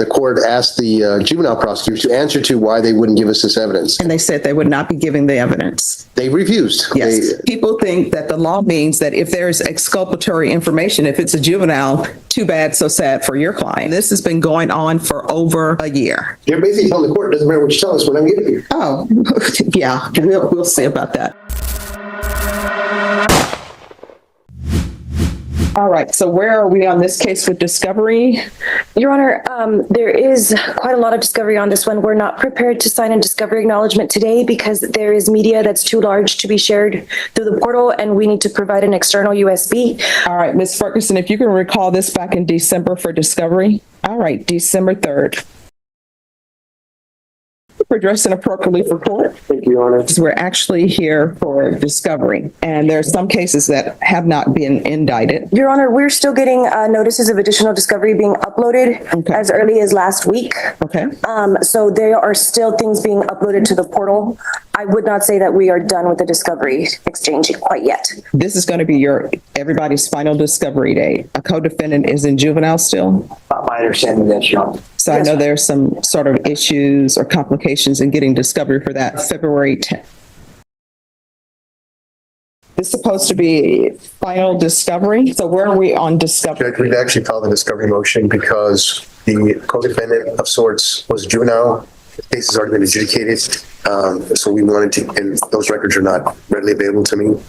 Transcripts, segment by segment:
the court asked the juvenile prosecutor to answer to why they wouldn't give us this evidence. And they said they would not be giving the evidence. They refused. Yes. People think that the law means that if there's exculpatory information, if it's a juvenile, too bad, so sad for your client. This has been going on for over a year. You're basically telling the court, it doesn't matter what you tell us, we're not giving you. Oh, yeah, we'll see about that. All right, so where are we on this case with discovery? Your Honor, there is quite a lot of discovery on this one. We're not prepared to sign a discovery acknowledgement today because there is media that's too large to be shared through the portal, and we need to provide an external USB. All right, Ms. Ferguson, if you can recall this back in December for discovery. All right, December 3rd. We're dressing appropriately for court. Thank you, Your Honor. Because we're actually here for discovery, and there are some cases that have not been indicted. Your Honor, we're still getting notices of additional discovery being uploaded as early as last week. Okay. So there are still things being uploaded to the portal. I would not say that we are done with the discovery exchange quite yet. This is going to be everybody's final discovery date. A co-defendant is in juvenile still? My understanding is that's young. So I know there's some sort of issues or complications in getting discovery for that February 10th. It's supposed to be final discovery. So where are we on discovery? Judge, we've actually filed a discovery motion because the co-defendant of sorts was juvenile. The case has already been adjudicated. So we wanted to, and those records are not readily available to me.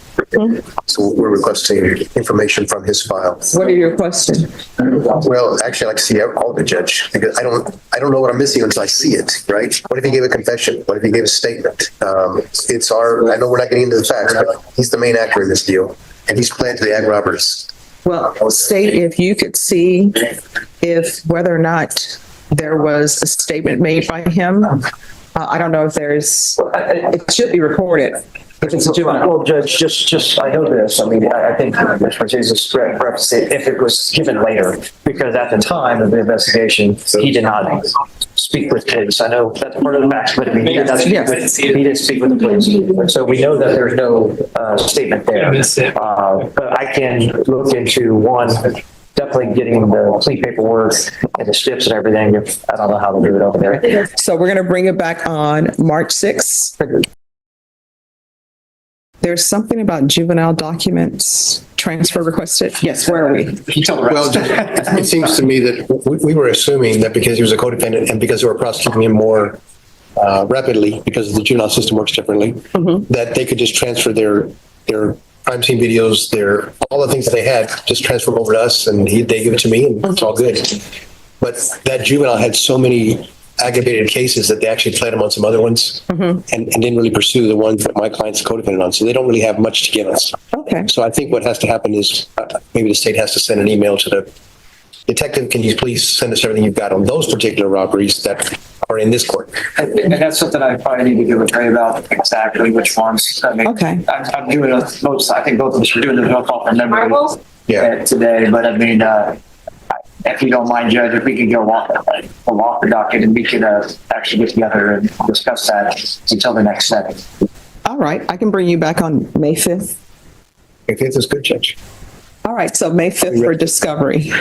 So we're requesting information from his file. What are your questions? Well, actually, I'd like to see all of it, Judge, because I don't know what I'm missing until I see it, right? What if he gave a confession? What if he gave a statement? I know we're not getting into the facts, but he's the main actor in this deal, and he's pled to the ag robbers. Well, state if you could see whether or not there was a statement made by him. I don't know if it should be recorded if it's a juvenile. Well, Judge, just I know this. I mean, I think Mr. Martinez is correct if it was given later, because at the time of the investigation, he did not speak with police. I know that's part of the facts, but I mean, he did speak with the police. So we know that there's no statement there. But I can look into one. Definitely getting the plea paperwork and the stips and everything. I don't know how to do it over there. So we're going to bring it back on March 6th. There's something about juvenile documents transfer requested. Yes, where are we? Well, it seems to me that we were assuming that because he was a co-defendant and because they were prosecuting him more rapidly because the juvenile system works differently, that they could just transfer their crime scene videos, all the things that they had, just transfer them over to us, and they give it to me, and it's all good. But that juvenile had so many aggravated cases that they actually pled him on some other ones, and didn't really pursue the ones that my client's co-defendant on. So they don't really have much to give us. Okay. So I think what has to happen is maybe the state has to send an email to the detective. Can you please send us everything you've got on those particular robberies that are in this court? And that's something I probably need to give a trade about exactly which ones. I mean, I'm doing both. I think both of us are doing the call from memory today. But I mean, if you don't mind, Judge, if we could go off the docket and we could actually get together and discuss that until the next setting. All right. I can bring you back on May 5th. May 5th is good, Judge. All right. So May 5th for discovery.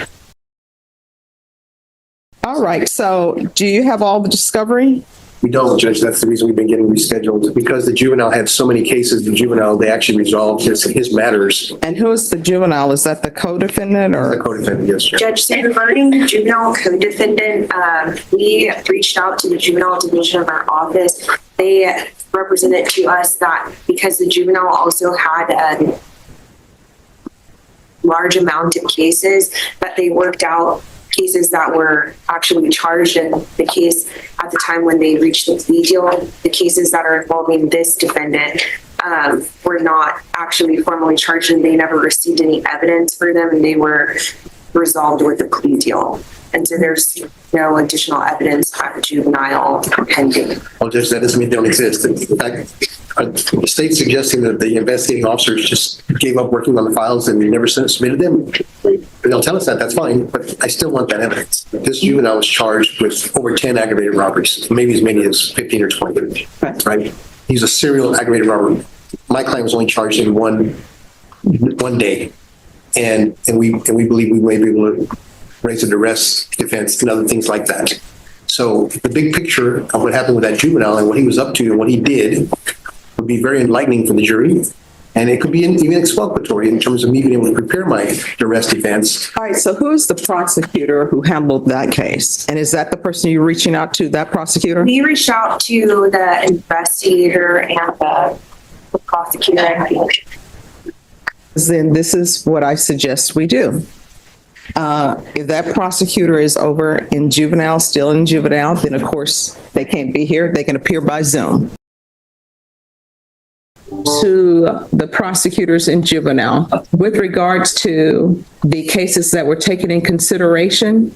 All right. So do you have all the discovery? We don't, Judge. That's the reason we've been getting rescheduled, because the juvenile had so many cases. The juvenile, they actually resolved his matters. And who is the juvenile? Is that the co-defendant or? The co-defendant, yes, sir. Judge, so regarding the juvenile co-defendant, we reached out to the juvenile division of our office. They represented to us that because the juvenile also had a large amount of cases, that they worked out cases that were actually charged in the case at the time when they reached the plea deal. The cases that are involving this defendant were not actually formally charged, and they never received any evidence for them, and they were resolved with the plea deal. And so there's no additional evidence at the juvenile pending. Well, Judge, that doesn't mean they don't exist. In fact, the state suggesting that the investigating officers just gave up working on the files and never submitted them. They'll tell us that, that's fine, but I still want that evidence. This juvenile was charged with over 10 aggravated robberies, maybe as many as 15 or 20, right? He's a serial aggravated robber. My client was only charged in one day. And we believe we may be able to raise a duress defense and other things like that. So the big picture of what happened with that juvenile and what he was up to and what he did would be very enlightening for the jury. And it could be even exculpatory in terms of me being able to prepare my duress defense. All right, so who's the prosecutor who handled that case? And is that the person you're reaching out to, that prosecutor? We reached out to the investigator and the prosecutor, I think. Then this is what I suggest we do. If that prosecutor is over in juvenile, still in juvenile, then of course they can't be here. They can appear by Zoom. To the prosecutors in juvenile, with regards to the cases that were taken in consideration,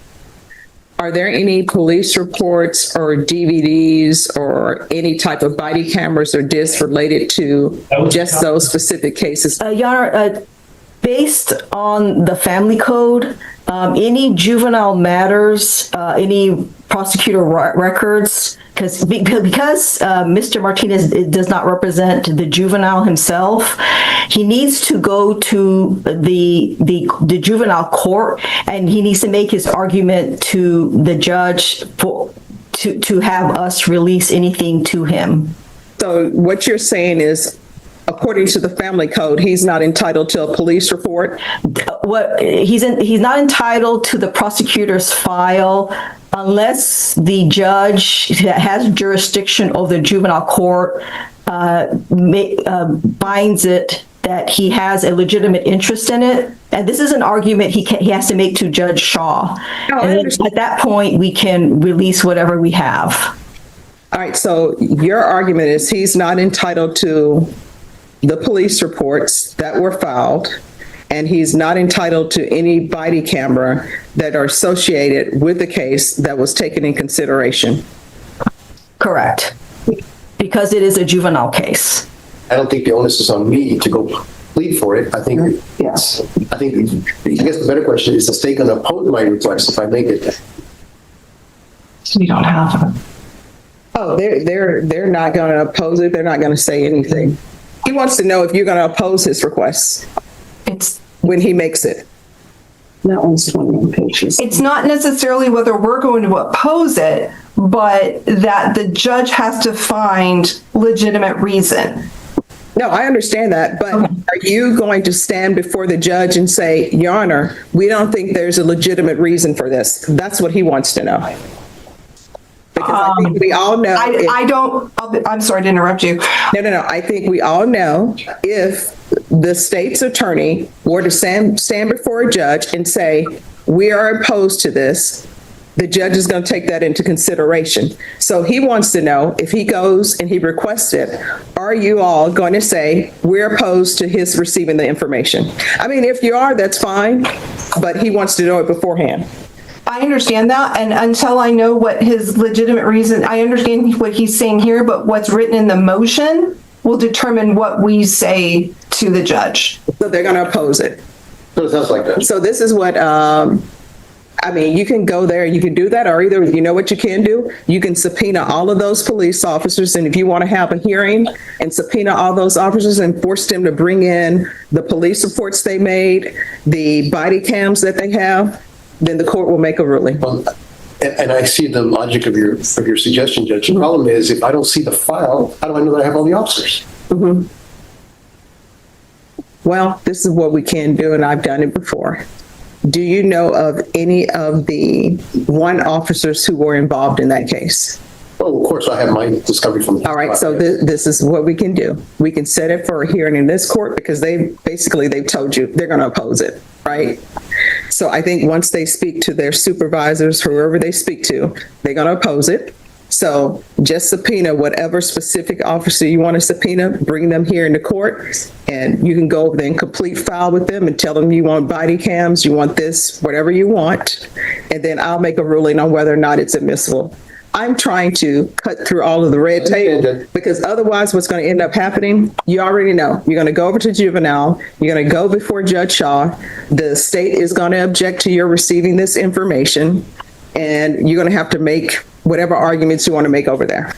are there any police reports or DVDs or any type of body cameras or discs related to just those specific cases? Your Honor, based on the family code, any juvenile matters, any prosecutor records, because Mr. Martinez does not represent the juvenile himself, he needs to go to the juvenile court and he needs to make his argument to the judge to have us release anything to him. So what you're saying is, according to the family code, he's not entitled to a police report? He's not entitled to the prosecutor's file unless the judge that has jurisdiction over the juvenile court finds it that he has a legitimate interest in it. And this is an argument he has to make to Judge Shaw. And at that point, we can release whatever we have. All right, so your argument is he's not entitled to the police reports that were filed, and he's not entitled to any body camera that are associated with the case that was taken in consideration. Correct. Because it is a juvenile case. I don't think the onus is on me to go plead for it. I think I guess the better question is the state going to oppose my request if I make it? We don't have them. Oh, they're not going to oppose it. They're not going to say anything. He wants to know if you're going to oppose his request when he makes it. That one's 21 pages. It's not necessarily whether we're going to oppose it, but that the judge has to find legitimate reason. No, I understand that, but are you going to stand before the judge and say, Your Honor, we don't think there's a legitimate reason for this? That's what he wants to know. Because I think we all know. I'm sorry to interrupt you. No. I think we all know if the state's attorney were to stand before a judge and say, we are opposed to this, the judge is going to take that into consideration. So he wants to know, if he goes and he requests it, are you all going to say, we're opposed to his receiving the information? I mean, if you are, that's fine, but he wants to know it beforehand. I understand that, and until I know what his legitimate reason, I understand what he's saying here, but what's written in the motion will determine what we say to the judge. So they're going to oppose it. So it sounds like that. So this is what, I mean, you can go there, you can do that, or either, you know what you can do? You can subpoena all of those police officers, and if you want to have a hearing and subpoena all those officers and force them to bring in the police reports they made, the body cams that they have, then the court will make a ruling. Well, and I see the logic of your suggestion, Judge. The problem is, if I don't see the file, how do I know that I have all the officers? Mm-hmm. Well, this is what we can do, and I've done it before. Do you know of any of the officers who were involved in that case? Oh, of course, I have my discovery from the. All right, so this is what we can do. We can set it for a hearing in this court because they've told you they're going to oppose it, right? So I think once they speak to their supervisors, whoever they speak to, they're going to oppose it. So just subpoena whatever specific officer you want to subpoena, bring them here into court, and you can go over there and complete file with them and tell them you want body cams, you want this, whatever you want, and then I'll make a ruling on whether or not it's admissible. I'm trying to cut through all of the red tape because otherwise what's going to end up happening, you already know. You're going to go over to juvenile. You're going to go before Judge Shaw. The state is going to object to your receiving this information, and you're going to have to make whatever arguments you want to make over there.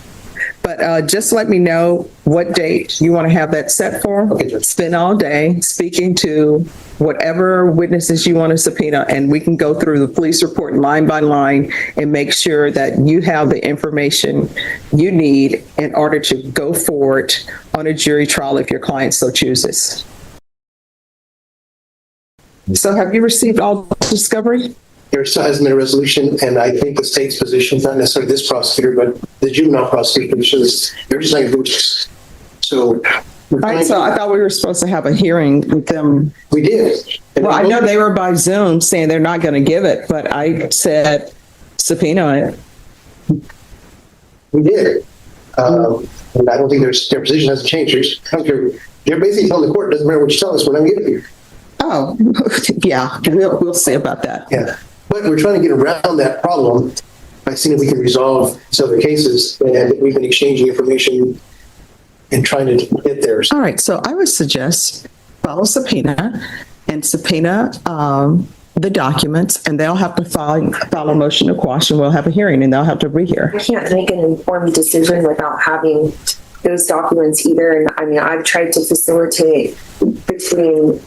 But just let me know what date you want to have that set for. Okay, Judge. Spend all day speaking to whatever witnesses you want to subpoena, and we can go through the police report line by line and make sure that you have the information you need in order to go forward on a jury trial if your client so chooses. So have you received all the discovery? There still hasn't been a resolution, and I think the state's position, not necessarily this prosecutor, but the juvenile prosecutor, they're just not going to do this. So. All right, so I thought we were supposed to have a hearing with them. We did. Well, I know they were by Zoom saying they're not going to give it, but I said subpoena it. We did. And I don't think their position hasn't changed. They're basically telling the court, doesn't matter what you tell us, we're not giving you. Oh, yeah, we'll see about that. Yeah. But we're trying to get around that problem by seeing if we can resolve some of the cases, and we've been exchanging information and trying to get there. All right, so I would suggest follow subpoena and subpoena the documents, and they'll have to file a motion to quash, and we'll have a hearing, and they'll have to rehear. I can't make an informed decision without having those documents either. And I mean, I've tried to facilitate between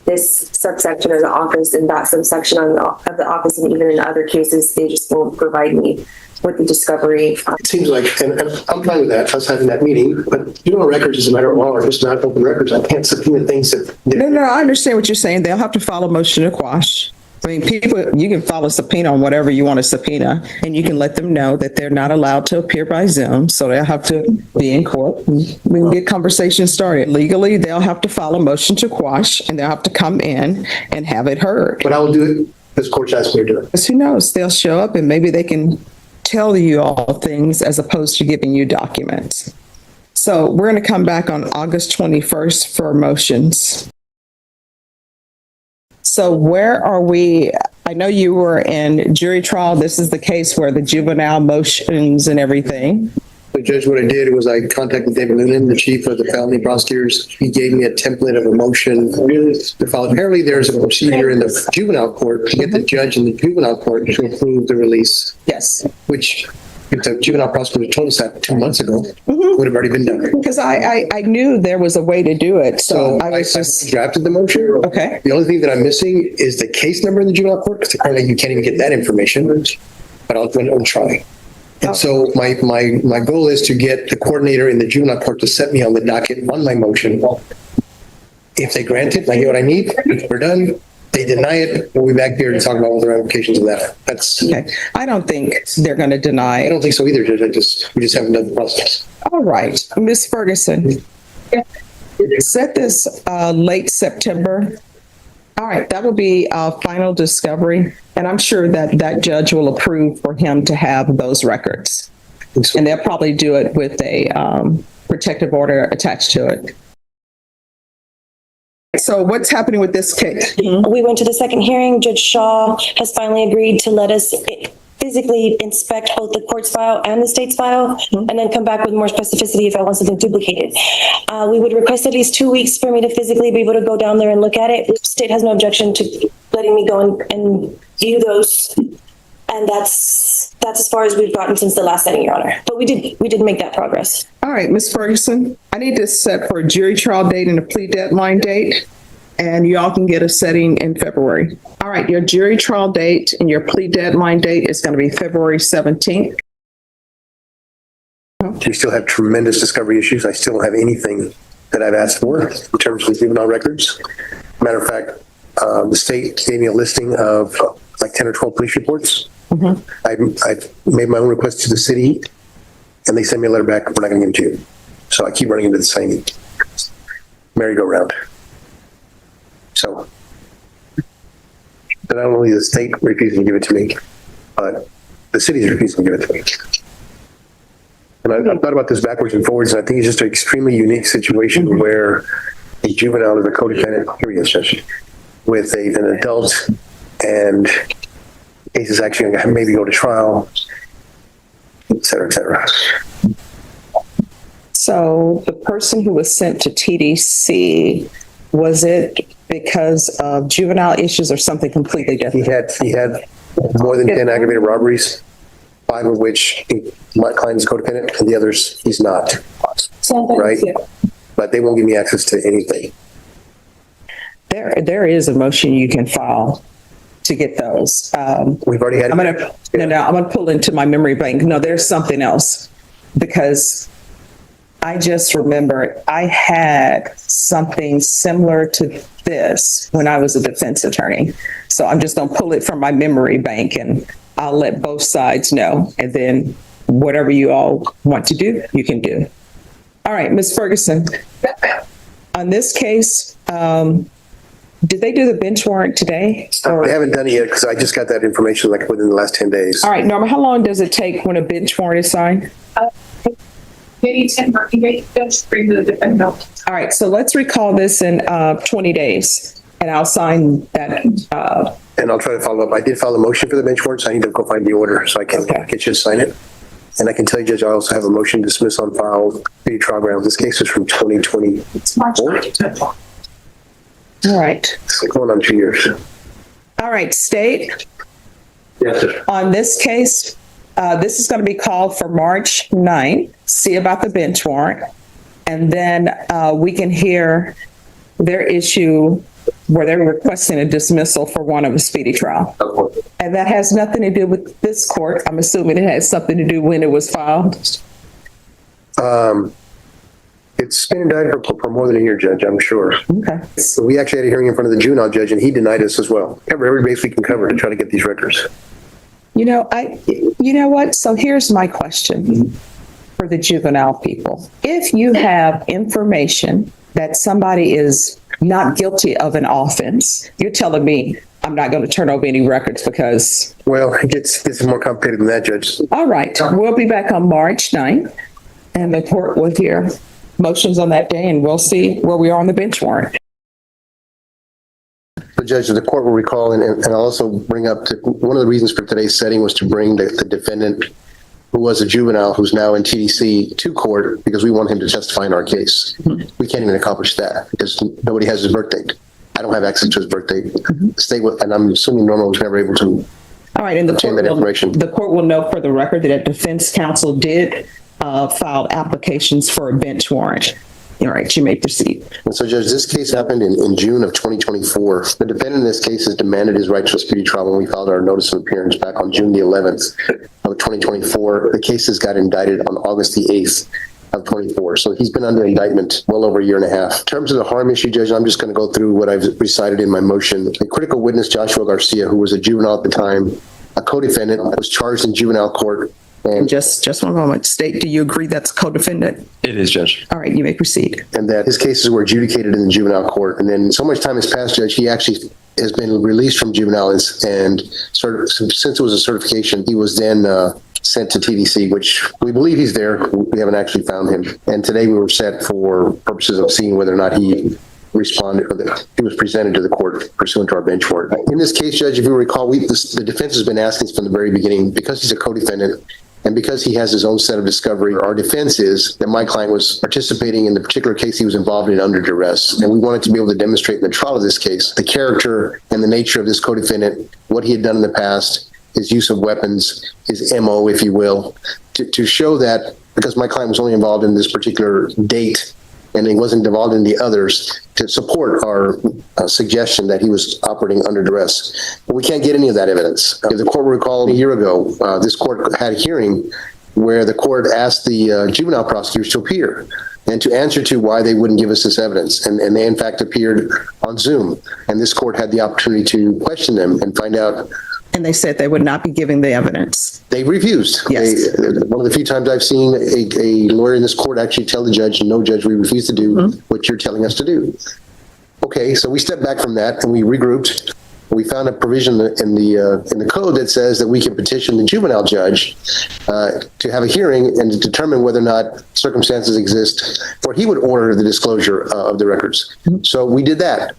this subsection of the office and that subsection of the office, and even in other cases, they just won't provide me with the discovery. It seems like, and I'm fine with that, us having that meeting, but juvenile records is a matter of law, it's not open records. I can't subpoena things that. No, I understand what you're saying. They'll have to file a motion to quash. I mean, you can file a subpoena on whatever you want to subpoena, and you can let them know that they're not allowed to appear by Zoom, so they'll have to be in court. We can get conversations started. Legally, they'll have to file a motion to quash, and they'll have to come in and have it heard. But I will do it, this court asked me to do it. Because who knows? They'll show up, and maybe they can tell you all things as opposed to giving you documents. So we're going to come back on August 21st for motions. So where are we? I know you were in jury trial. This is the case where the juvenile motions and everything. But Judge, what I did was I contacted David Noonan, the chief of the felony prosecutors. He gave me a template of a motion to file. Apparently there's a procedure in the juvenile court to get the judge in the juvenile court to approve the release. Yes. Which, if the juvenile prosecutor told us that 2 months ago, would have already been done. Because I knew there was a way to do it. So I was just, drafted the motion. okay. The only thing that I'm missing is the case number in the juvenile court, because apparently you can't even get that information, but I'll try. And so my goal is to get the coordinator in the juvenile court to set me on the docket on my motion. If they grant it, I get what I need, we're done. They deny it, we'll be back here to talk about all the ramifications of that. That's, Okay. I don't think they're going to deny I it. don't think so either, Judge. We just haven't done the process. All right. Ms. Ferguson, set this late September. All right. That will be final discovery. And I'm sure that that judge will approve for him to have those records. And they'll probably do it with a protective order attached to it. So what's happening with this case? We went to the second hearing. Judge Shaw has finally agreed to let us physically inspect both the court's file and the state's file, and then come back with more specificity if I want something duplicated. We would request at least 2 weeks for me to physically be able to go down there and look at it. The state has no objection to letting me go and view those. And that's as far as we've gotten since the last setting, Your Honor. But we did make that progress. All right, Ms. Ferguson, I need to set for a jury trial date and a plea deadline date, and y'all can get a setting in February. All right, your jury trial date and your plea deadline date is going to be February 17th. We still have tremendous discovery issues. I still don't have anything that I've asked for in terms of juvenile records. Matter of fact, the state gave me a listing of like 10 or 12 police reports. I've made my own request to the city, and they sent me a letter back. We're not going to give it to you. So I keep running into the same merry-go-round. So not only the state refusing to give it to me, but the city's refusing to give it to me. And I've thought about this backwards and forwards, and I think it's just an extremely unique situation where a juvenile is a codefendant, here he is, Judge, with an adult, and the case is actually going to maybe go to trial, et cetera, et cetera. So the person who was sent to TDC, was it because of juvenile issues or something completely different? He had more than 10 aggravated robberies. 5 of which my client is codependent and the others he's not. Right? But they won't give me access to anything. There is a motion you can file to get those. We've already had. I'm gonna pull into my memory bank. No, there's something else, because I just remember I had something similar to this when I was a defense attorney. So I'm just gonna pull it from my memory bank and I'll let both sides know. And then whatever you all want to do, you can do. All right, Ms. Ferguson, on this case, did they do the bench warrant today? I haven't done it yet because I just got that information like within the last 10 days. All right, Norma, how long does it take when a bench warrant is signed? Maybe 10 working days, just bring the defendant up. All right, so let's recall this in 20 days, and I'll sign that. And I'll try to follow up. I did file a motion for the bench warrant, so I need to go find the order so I can get you to sign it. And I can tell you, Judge, I also have a motion to dismiss on file the trial grounds. This case is from 2020. It's March 9th. All right. It's going on 2 years. All right, State, Yes, sir. on this case, this is going to be called for March 9th. See about the bench warrant. And then we can hear their issue where they're requesting a dismissal for want of a speedy trial. And that has nothing to do with this court. I'm assuming it has something to do when it was filed. It's been indicted for more than a year, Judge, I'm sure. Okay. So we actually had a hearing in front of the juvenile judge, and he denied us as well. Every base we can cover to try to get these records. You know what? So here's my question for the juvenile people. If you have information that somebody is not guilty of an offense, you're telling me I'm not going to turn over any records because... Well, it gets more complicated than that, Judge. All right. We'll be back on March 9th, and the court will hear motions on that day, and we'll see where we are on the bench warrant. The judge, the court will recall, and I'll also bring up one of the reasons for today's setting was to bring the defendant, who was a juvenile, who's now in TDC, to court because we want him to testify in our case. Mm-hmm. We can't even accomplish that because nobody has his birth date. I don't have access to his birth date. Mm-hmm. The state, and I'm assuming Norma was never able to. All right, and the court will note for the record that defense counsel did file applications for a bench warrant. All right, you may proceed. And so, Judge, this case happened in June of 2024. The defendant in this case has demanded his right to a speedy trial when we filed our notice of appearance back on June the 11th of 2024. The cases got indicted on August the 8th of 24. So he's been under indictment well over a year and a half. In terms of the harm issue, Judge, I'm just going to go through what I've recited in my motion. A critical witness, Joshua Garcia, who was a juvenile at the time, a co-defendant, was charged in juvenile court. And just one moment. State, do you agree that's co-defendant? It is, Judge. All right, you may proceed. And that his cases were adjudicated in the juvenile court. And then so much time has passed, Judge, he actually has been released from juvenile and since it was a certification, he was then sent to TDC, which we believe he's there. We haven't actually found him. And today we were set for purposes of seeing whether or not he responded or that he was presented to the court pursuant to our bench warrant. In this case, Judge, if you recall, the defense has been asking from the very beginning, because he's a co-defendant, and because he has his own set of discovery, our defense is that my client was participating in the particular case he was involved in under duress. And we wanted to be able to demonstrate in the trial of this case the character and the nature of this co-defendant, what he had done in the past, his use of weapons, his MO, if you will, to show that because my client was only involved in this particular date and he wasn't involved in the others, to support our suggestion that he was operating under duress. But we can't get any of that evidence. If the court will recall, a year ago, this court had a hearing where the court asked the juvenile prosecutors to appear and to answer to why they wouldn't give us this evidence. And they, in fact, appeared on Zoom. And this court had the opportunity to question them and find out. And they said they would not be giving the evidence. They refused. Yes. One of the few times I've seen a lawyer in this court actually tell the judge, no, Judge, we refuse to do what you're telling us to do. Okay, so we stepped back from that and we regrouped. We found a provision in the code that says that we can petition the juvenile judge to have a hearing and to determine whether or not circumstances exist where he would order the disclosure of the records. So we did that.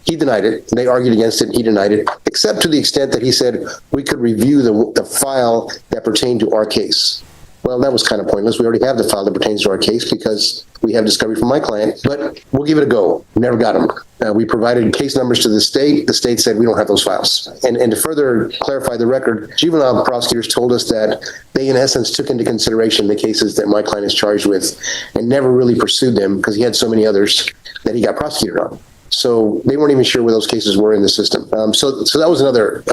He denied it. They argued against it. He denied it, except to the extent that he said we could review the file that pertained to our case. Well, that was kind of pointless. We already have the file that pertains to our case because We have discovery from my client, but we'll give it a go. Never got them. We provided case numbers to the state. The state said we don't have those files. And to further clarify the record, juvenile prosecutors told us that they, in essence, took into consideration the cases that my client is charged with and never really pursued them because he had so many others that he got prosecuted on. So they weren't even sure where those cases were in the system. So that was another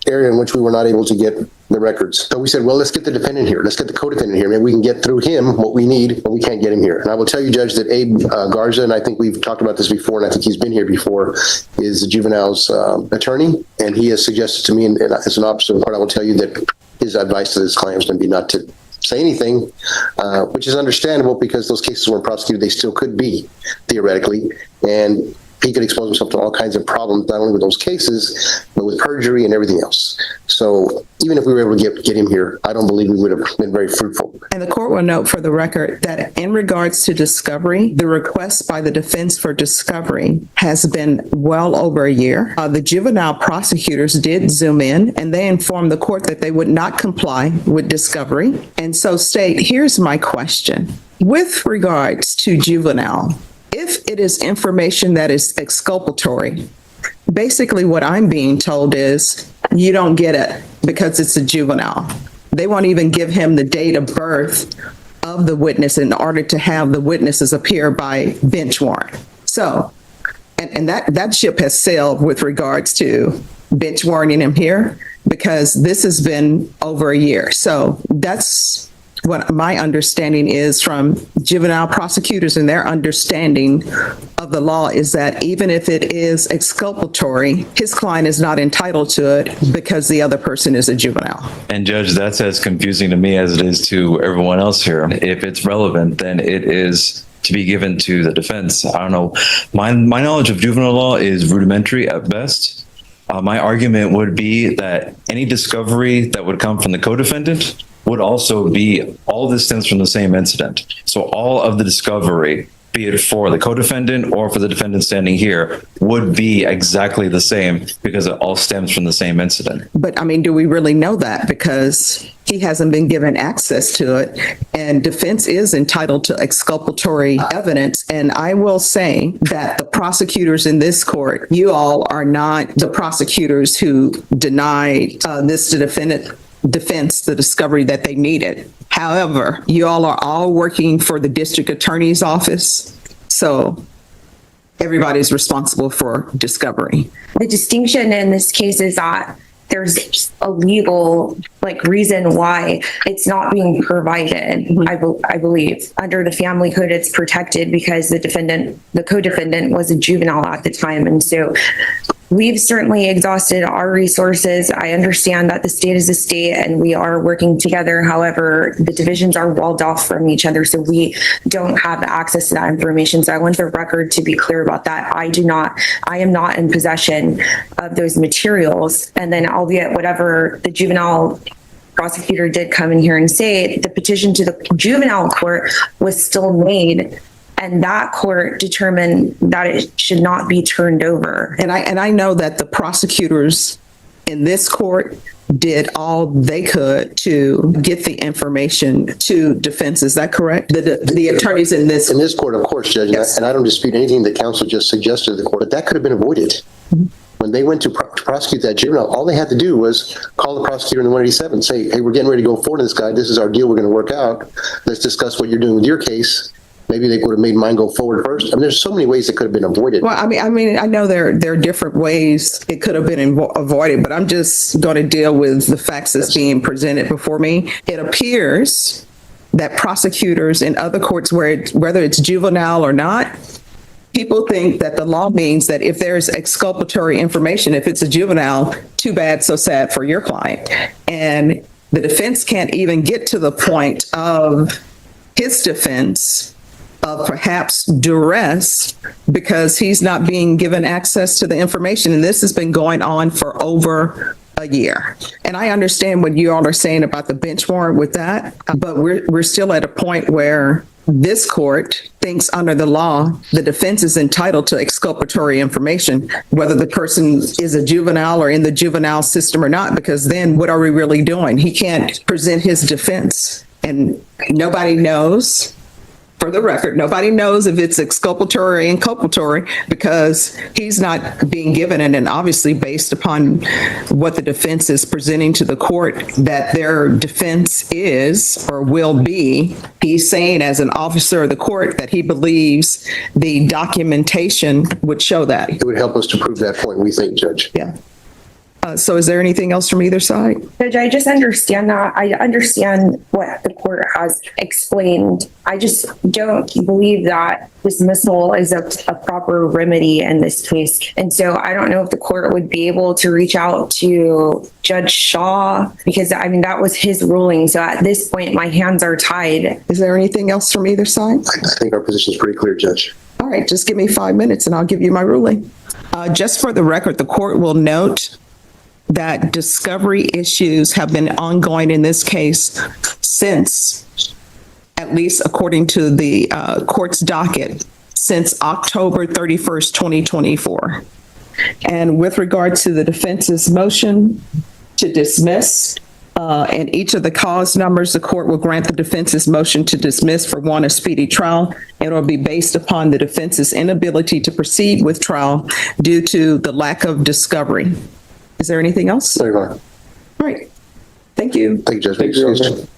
area in which we were not able to get the records. So we said, well, let's get the defendant here. Let's get the co-defendant here. Maybe we can get through him what we need, but we can't get him here. And I will tell you, Judge, that Abe Garza, and I think we've talked about this before, and I think he's been here before, is the juvenile's attorney. And he has suggested to me, and as an officer of the court, I will tell you that his advice to his client was going to be not to say anything, which is understandable because those cases weren't prosecuted. They still could be, theoretically. And he could expose himself to all kinds of problems, not only with those cases, but with perjury and everything else. So even if we were able to get him here, I don't believe we would have been very fruitful. And the court will note for the record that in regards to discovery, the request by the defense for discovery has been well over a year. The juvenile prosecutors did zoom in and they informed the court that they would not comply with discovery. And so, State, here's my question. With regards to juvenile, if it is information that is exculpatory, basically what I'm being told is you don't get it because it's a juvenile. They won't even give him the date of birth of the witness in order to have the witnesses appear by bench warrant. So, and that ship has sailed with regards to bench warranting him here because this has been over a year. So that's what my understanding is from juvenile prosecutors, and their understanding of the law is that even if it is exculpatory, his client is not entitled to it because the other person is a juvenile. And Judge, that's as confusing to me as it is to everyone else here. If it's relevant, then it is to be given to the defense. I don't know. My knowledge of juvenile law is rudimentary at best. My argument would be that any discovery that would come from the co-defendant would also be, all this stems from the same incident. So all of the discovery, be it for the co-defendant or for the defendant standing here, would be exactly the same because it all stems from the same incident. But I mean, do we really know that? Because he hasn't been given access to it, and defense is entitled to exculpatory evidence. And I will say that the prosecutors in this court, you all are not the prosecutors who denied this defense the discovery that they needed. However, you all are all working for the district attorney's office. So everybody's responsible for discovery. The distinction in this case is that there's a legal reason why it's not being provided. I believe under the family code, it's protected because the co-defendant was a juvenile at the time. And so we've certainly exhausted our resources. I understand that the state is a state and we are working together. However, the divisions are walled off from each other, so we don't have access to that information. So I want the record to be clear about that. I am not in possession of those materials. And then albeit whatever the juvenile prosecutor did come in here and say, the petition to the juvenile court was still made, and that court determined that it should not be turned over. And I know that the prosecutors in this court did all they could to get the information to defense. Is that correct? The attorneys in this court, of course, Judge, yes. And I don't dispute anything that counsel just suggested to the court, but that could have been avoided. Mm-hmm. When they went to prosecute that juvenile, all they had to do was call the prosecutor in the 187, say, hey, we're getting ready to go forward to this guy. This is our deal. We're going to work out. Let's discuss what you're doing with your case. Maybe they would have made mine go forward first. I mean, there's so many ways it could have been avoided. Well, I mean, I know there are different ways it could have been avoided, but I'm just going to deal with the facts that's being presented before me. It appears that prosecutors in other courts, whether it's juvenile or not, people think that the law means that if there's exculpatory information, if it's a juvenile, too bad, so sad for your client. And the defense can't even get to the point of his defense of perhaps duress because he's not being given access to the information. And this has been going on for over a year. And I understand what you all are saying about the bench warrant with that, but we're still at a point where this court thinks under the law, the defense is entitled to exculpatory information, whether the person is a juvenile or in the juvenile system or not, because then what are we really doing? He can't present his defense and nobody knows for the record, nobody knows if it's exculpatory or inculpatory because he's not being given it. And obviously based upon what the defense is presenting to the court, that their defense is or will be, he's saying as an officer of the court that he believes the documentation would show that. It would help us to prove that point, we think, Judge. Yeah. So is there anything else from either side? Judge, I just understand that. I understand what the court has explained. I just don't believe that dismissal is a proper remedy in this case. And so I don't know if the court would be able to reach out to Judge Shaw, because I mean, that was his ruling. So at this point, my hands are tied. Is there anything else from either side? I think our position is pretty clear, Judge. All right, just give me 5 minutes and I'll give you my ruling. Just for the record, the court will note that discovery issues have been ongoing in this case since, at least according to the court's docket, since October 31st, 2024. And with regard to the defense's motion to dismiss, and each of the cause numbers, the court will grant the defense's motion to dismiss for want of speedy trial. It will be based upon the defense's inability to proceed with trial due to the lack of discovery. Is there anything else? There you are. All right. Thank you. Thank you, Judge. Excuse me.